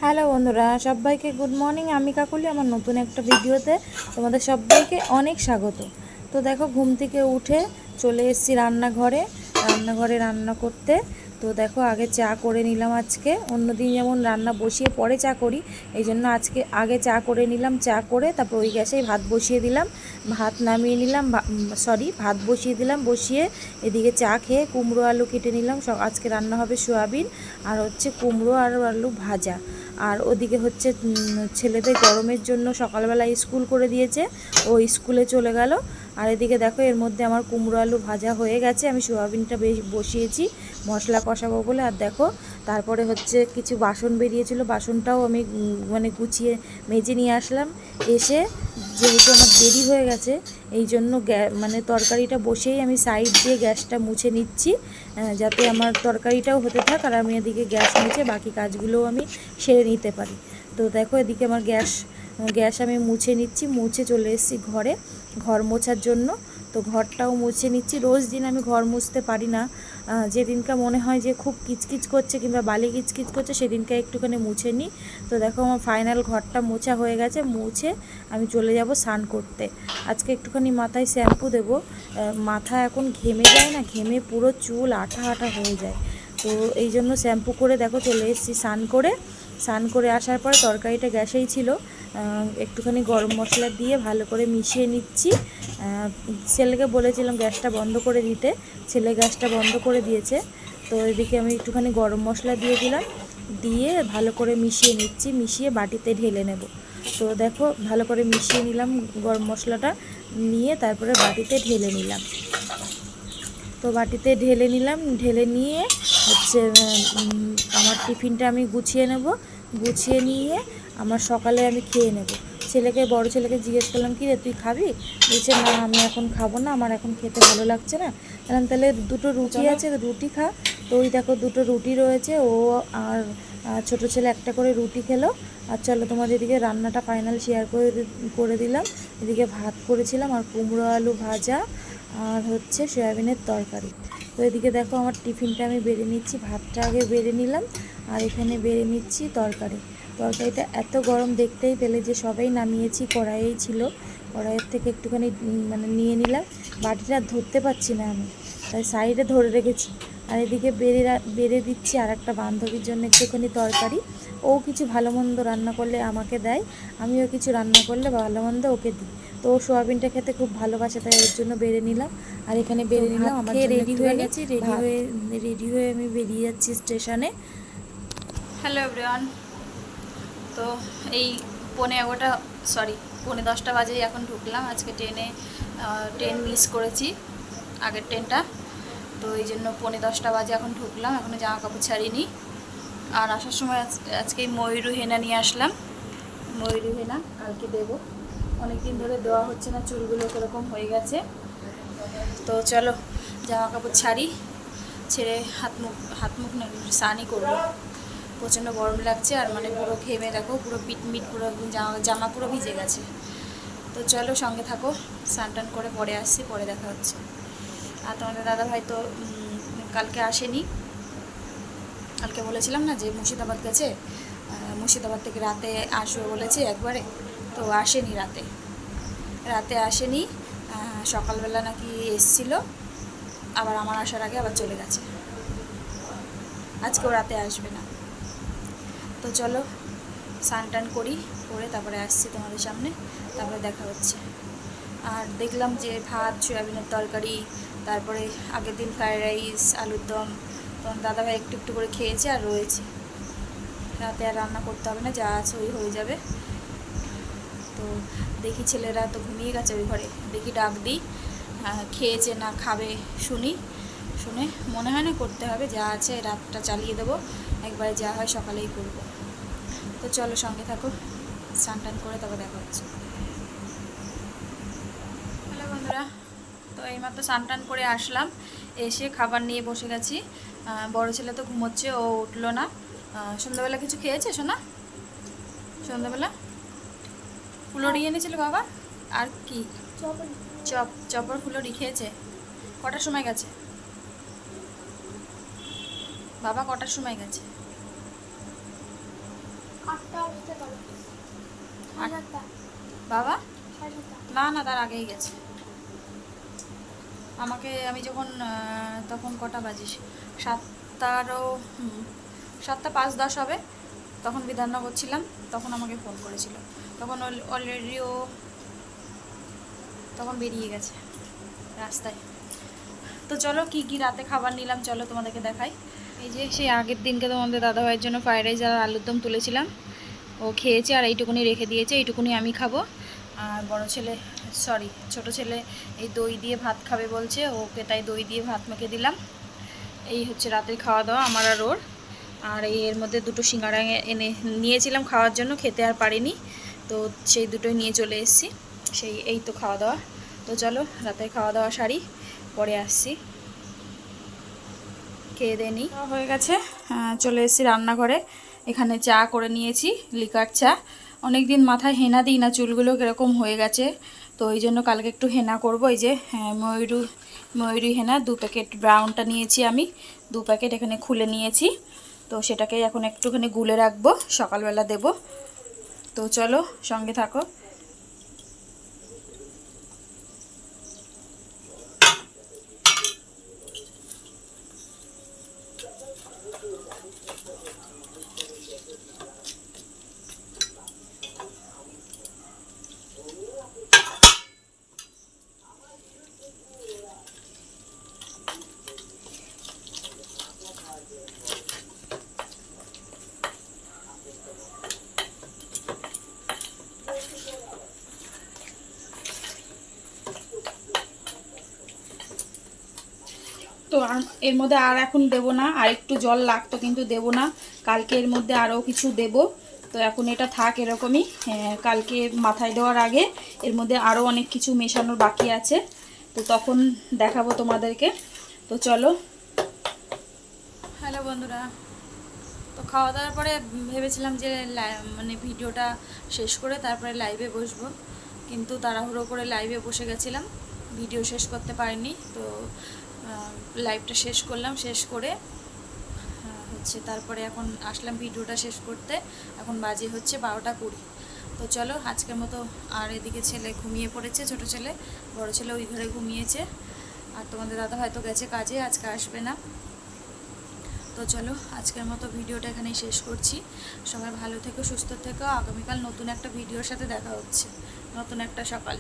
Hello বন্ধুরা, সবাইকে good morning. আমি কাকুলি আমার নতুন একটা ভিডিওতে তোমাদের সবাইকে অনেক স্বাগত। তো দেখো, ঘুম থেকে উঠে চলে এসেছি রান্নাঘরে রান্না করতে। তো দেখো, আগে চা করে নিলাম। আজকে অন্যদিন যেমন রান্না বসিয়ে পরে চা করি, এই জন্য আজকে আগে চা করে নিলাম। চা করে তারপর ওই গ্যাসেই ভাত বসিয়ে দিলাম। ভাত নামিয়ে নিলাম, ভাত বসিয়ে দিলাম। বসিয়ে এদিকে চা খেয়ে কুমড়ো আলু কেটে নিলাম। আজকে রান্না হবে সোয়াবিন আর হচ্ছে কুমড়ো আর আলু ভাজা। আর ওদিকে হচ্ছে ছেলেদের গরমের জন্য সকালবেলা স্কুল করে দিয়েছে, ও স্কুলে চলে গেল। আর এদিকে দেখো, এর মধ্যে আমার কুমড়ো আলু ভাজা হয়ে গেছে। আমি সোয়াবিনটা বসিয়েছি মশলা কষাবো বলে। আর দেখো, তারপরে হচ্ছে কিছু বাসন বেরিয়েছিল, বাসনটাও আমি মানে গুছিয়ে মেজে নিয়ে আসলাম। এসে যেহেতু আমার দেরি হয়ে গেছে, এই জন্য মানে তরকারিটা বসেই আমি সাইড দিয়ে গ্যাসটা মুছে নিচ্ছি, যাতে আমার তরকারিটাও হতে থাক আর আমি এদিকে গ্যাস মুছে বাকি কাজগুলোও আমি সেরে নিতে পারি। তো দেখো, এদিকে আমার গ্যাস আমি মুছে নিচ্ছি। মুছে চলে এসেছি ঘর মোছার জন্য। তো ঘরটাও মুছে নিচ্ছি। রোজ দিন আমি ঘর মুছতে পারি না, যেদিনকে মনে হয় যে খুব কিচকিচ করছে কিংবা বালি কিচকিচ করছে সেদিনকে একটুখানি মুছে নিই। তো দেখো, আমার ফাইনাল ঘরটা মোছা হয়ে গেছে। মুছে আমি চলে যাব স্নান করতে। আজকে একটুখানি মাথায় শ্যাম্পু দেবো। মাথা এখন ঘেমে যায় না, ঘেমে পুরো চুল আঠা আঠা হয়ে যায়। তো এই জন্য শ্যাম্পু করে দেখো চলে এসেছি স্নান করে আসার পর তরকারিটা গ্যাসেই ছিল। একটুখানি গরম মশলা দিয়ে ভালো করে মিশিয়ে নিচ্ছি। ছেলেকে বলেছিলাম গ্যাসটা বন্ধ করে দিতে, ছেলে গ্যাসটা বন্ধ করে দিয়েছে। তো এদিকে আমি একটুখানি গরম মশলা দিয়ে দিলাম, দিয়ে ভালো করে মিশিয়ে নিচ্ছি। মিশিয়ে বাটিতে ঢেলে নেব। তো দেখো, ভালো করে মিশিয়ে নিলাম গরম মশলাটা, নিয়ে তারপরে বাটিতে ঢেলে নিলাম। তো বাটিতে ঢেলে নিলাম, ঢেলে নিয়ে হচ্ছে আমার টিফিনটা আমি গুছিয়ে নেব। গুছিয়ে নিয়ে আমার সকালে আমি খেয়ে নেব। বড় ছেলেকে জিজ্ঞেস করলাম, কি রে তুই খাবি? বলছে না, আমি এখন খাবো না, আমার এখন খেতে ভালো লাগছে না। বললাম তাহলে দুটো রুটি আছে, রুটি খা। তো ওই দেখো, দুটো রুটি রয়েছে, ও আর ছোটো ছেলে একটা করে রুটি খেলো। আর চলো, তোমাদের এদিকে রান্নাটা ফাইনাল শেয়ার করে দিলাম। এদিকে ভাত করেছিলাম আর কুমড়ো আলু ভাজা আর হচ্ছে সয়াবিনের তরকারি। তো এদিকে দেখো, আমার টিফিনটা আমি বেড়ে নিচ্ছি। ভাতটা আগে বেড়ে নিলাম আর এখানে বেড়ে নিচ্ছি তরকারিটা এত গরম, দেখতেই পেলে যে সবাই নামিয়েছি, কড়াইয়েই ছিল। কড়াইয়ের থেকে একটুখানি মানে নিয়ে নিলাম। বাটিটা ধরতে পারছি না আমি, তাই সাইডে ধরে রেখেছি। আর এদিকে বেড়ে দিচ্ছি আর একটা বান্ধবীর জন্য একটুখানি তরকারি। ও কিছু ভালো মন্দ রান্না করলে আমাকে দেয়, আমিও কিছু রান্না করলে ভালো মন্দ ওকে দিই। তো ও সোয়াবিনটা খেতে খুব ভালোবাসে, তাই ওর জন্য বেড়ে নিলাম। আর এখানে বেড়ে নিলাম। আমার রেডি হয়ে গেছি, রেডি হয়ে আমি বেরিয়ে যাচ্ছি স্টেশনে। Hello everyone. তো এই 9:10 বাজেই এখন ঢুকলাম। আজকে ট্রেন মিস করেছি, আগের ট্রেনটা। তো এই জন্য 9:10 বাজে এখন ঢুকলাম, এখনও জামা কাপড় ছাড়িনি। আর আসার সময় আজকে ময়ূরী হেনা নিয়ে আসলাম। ময়ূরী হেনা কালকে দেবো, অনেক দিন ধরে দেওয়া হচ্ছে না, চুলগুলো কীরকম হয়ে গেছে। তো চলো জামা কাপড় ছেড়ে হাত মুখ না স্নানই করবো। প্রচণ্ড গরম লাগছে আর মানে পুরো ঘেমে দেখো, পুরো পিটমিট, পুরো জামা পুরো ভিজে গেছে। তো চলো সঙ্গে থাকো, স্নান টান করে পরে আসছি, পরে দেখা হচ্ছে। আর তোমাদের দাদাভাই তো কালকে আসেনি। কালকে বলেছিলাম না যে মুর্শিদাবাদ গেছে, মুর্শিদাবাদ থেকে রাতে আসবে বলেছে একবারে, তো আসেনি। রাতে আসেনি, সকালবেলা নাকি এসছিল, আবার আমার আসার আগে আবার চলে গেছে। আজকেও রাতে আসবে না। তো চলো স্নান টান করে তারপরে আসছি তোমাদের সামনে, তারপরে দেখা হচ্ছে। আর দেখলাম যে ভাত, সয়াবিনের তরকারি, তারপরে আগের দিন ফ্রায়েড রাইস, আলুর দম, তখন দাদাভাই একটু একটু করে খেয়েছে আর রয়েছে। রাতে আর রান্না করতে হবে না, যা আছে ওই হয়ে যাবে। তো দেখি ছেলেরা তো ঘুমিয়ে গেছে ওই ঘরে, দেখি ডাক দিই, খেয়েছে না খাবে শুনে মনে হয় না করতে হবে, যা আছে রাতটা চালিয়ে দেবো, একবারে যা হয় সকালেই করবো। তো চলো সঙ্গে থাকো, স্নান টান করে তারপর দেখা হচ্ছে। হ্যালো বন্ধুরা, তো এইমাত্র স্নান টান করে আসলাম, এসে খাবার নিয়ে বসে গেছি। বড় ছেলে তো ঘুমোচ্ছে, ও উঠলো না। সন্ধ্যাবেলা কিছু খেয়েছে শোনা? সন্ধ্যাবেলা ফুলরি এনেছিল বাবা, আর কি চপর ফুলরি খেয়েছে। কটার সময় গেছে বাবা, কটার সময় গেছে? বাবা না না, তার আগেই গেছে। আমি যখন তখন কটা বাজিস, 7টারও 7টা 5-10 হবে, তখন বিধাননগর ছিলাম, তখন আমাকে ফোন করেছিল। তখন অলরেডি ও তখন বেরিয়ে গেছে রাস্তায়। তো চলো কি কি রাতে খাবার নিলাম চলো তোমাদেরকে দেখাই। এই যে সেই আগের দিনকে তোমাদের দাদাভাইয়ের জন্য ফ্রাইড রাইস আর আলুর দম তুলেছিলাম, ও খেয়েছে, আর এইটুকুনি রেখে দিয়েছে, এইটুকুনি আমি খাবো। আর ছোট ছেলে এই দই দিয়ে ভাত খাবে বলছে, ওকে তাই দই দিয়ে ভাত মেখে দিলাম। এই হচ্ছে রাতের খাওয়া দাওয়া আমার আর ওর। আর এর মধ্যে দুটো সিঙ্গাড়া এনে নিয়েছিলাম খাওয়ার জন্য, খেতে আর পারিনি, তো সেই দুটোই নিয়ে চলে এসেছি। এই তো খাওয়া দাওয়া। তো চলো রাতের খাওয়া দাওয়া সারি, পরে আসছি। খেয়ে দিয়ে নিই। হয়ে গেছে, চলে এসেছি রান্নাঘরে। এখানে চা করে নিয়েছি, লিকার চা। অনেক দিন মাথায় হেনা দিই না, চুলগুলো কীরকম হয়ে গেছে, তো এই জন্য কালকে একটু হেনা করব। এই যে ময়ূরী হেনা 2 প্যাকেট, ব্রাউনটা নিয়েছি আমি 2 প্যাকেট, এখানে খুলে নিয়েছি। তো সেটাকে এখন একটুখানি গুলে রাখবো, সকালবেলা দেব। তো চলো সঙ্গে থাকো। তো এর মধ্যে আর এখন দেব না, আর একটু জল লাগতো কিন্তু দেব না, কালকে এর মধ্যে আরও কিছু দেব। তো এখন এটা থাক এরকমই, কালকে মাথায় দেওয়ার আগে এর মধ্যে আরও অনেক কিছু মেশানোর বাকি আছে, তো তখন দেখাবো তোমাদেরকে। তো চলো। হ্যালো বন্ধুরা, তো খাওয়া দাওয়ার পরে ভেবেছিলাম যে মানে ভিডিওটা শেষ করে তারপরে লাইভে বসবো, কিন্তু তাড়াহুড়ো করে লাইভে বসে গেছিলাম, ভিডিও শেষ করতে পারিনি। তো লাইভটা শেষ করলাম, শেষ করে হচ্ছে তারপরে এখন আসলাম ভিডিওটা শেষ করতে। এখন বাজে হচ্ছে 12টা 20। তো চলো আজকের মতো। আর এদিকে ছেলে ঘুমিয়ে পড়েছে, ছোট ছেলে, বড় ছেলে ওই ঘরে ঘুমিয়েছে, আর তোমাদের দাদা হয়তো গেছে কাজে, আজকে আসবে না। তো চলো আজকের মতো ভিডিওটা এখানেই শেষ করছি। সবাই ভালো থেকো, সুস্থ থেকো। আগামীকাল নতুন একটা ভিডিওর সাথে দেখা হচ্ছে, নতুন একটা সকাল।